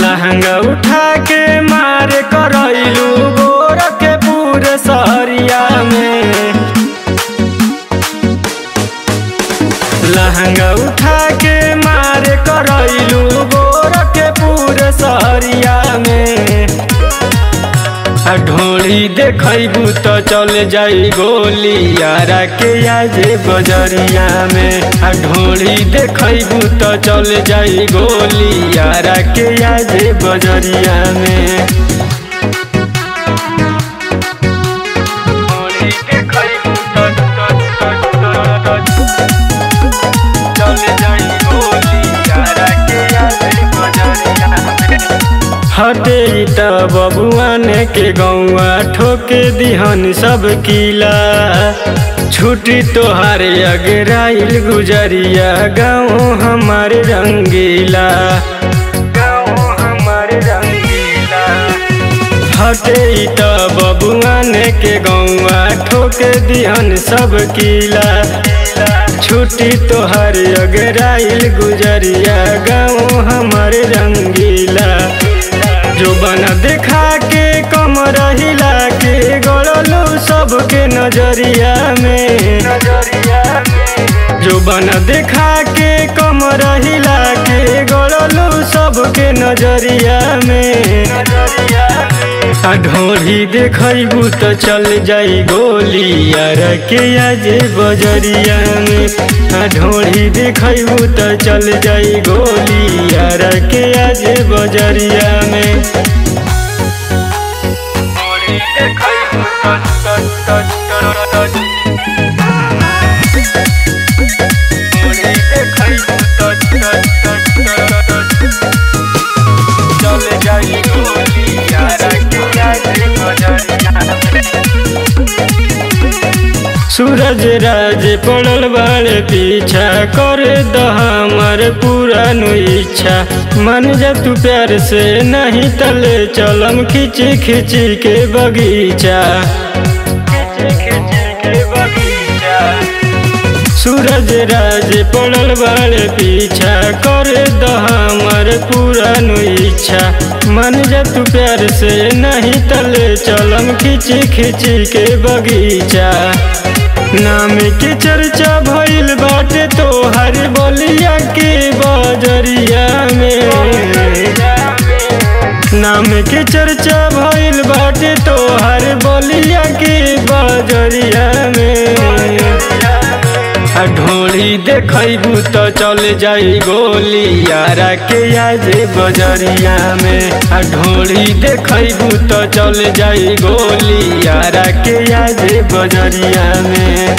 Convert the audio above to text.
लहंगा उठा के मारे करैलू गोर के पूरे सहरिया में। लहंगा उठा के मारे करैलू गोर के पूरे सहरिया में। ढोली देखबू तो चल जाई गोली यारा के आजे बजरिया में। ढोली देखबू तो चल जाई गोली यारा के आजे बजरिया में। ढोली देखबू तो चल जाई गोली यारा के आजे बजरिया में। हटे त बबुआन के गौआ ठोके दिहन सब किला। छुट्टी तोहार अगराइल गुजरिया गाँव हमारे रंगीला। गाँव हमारे रंगीला। हटे त बबुआन के गौआ ठोके दिहन सब किला। छुट्टी तोहार अगराइल गुजरिया गाँव हमारे रंगीला। जो बना देखा के कम रहिला के गड़लू सबके नजरिया में। जो बना देखा के कम रहिला के गड़लू सबके नजरिया में। ढोली देखबू तो चल जाई गोली यार के आजे बजरिया में। ढोली देखबू तो चल जाई गोली यार के आजे बजरिया में। ढोली देखबू तो चल जाई गोली यार के आजे बजरिया में। सूरज राज पड़ल बाड़े पीछा कर द हमर पूरा इच्छा। मन जा तू प्यार से नहीं तले चलम खिची खिची के बगीचा। सूरज राज पड़ल बाड़े पीछा कर द हमर पूरा इच्छा। मन जा तू प्यार से नहीं तले चलम खिची खिची के बगीचा। नाम के चर्चा भइल बाटे तोहर बलिया के बजरिया में। नाम के चर्चा भइल बाटे तोहर बलिया के बजरिया में। ढोली देखबू तो चल जाई गोली यारा के आजे बजरिया में। ढोली देखबू तो चल जाई गोली यारा के आजे बजरिया में।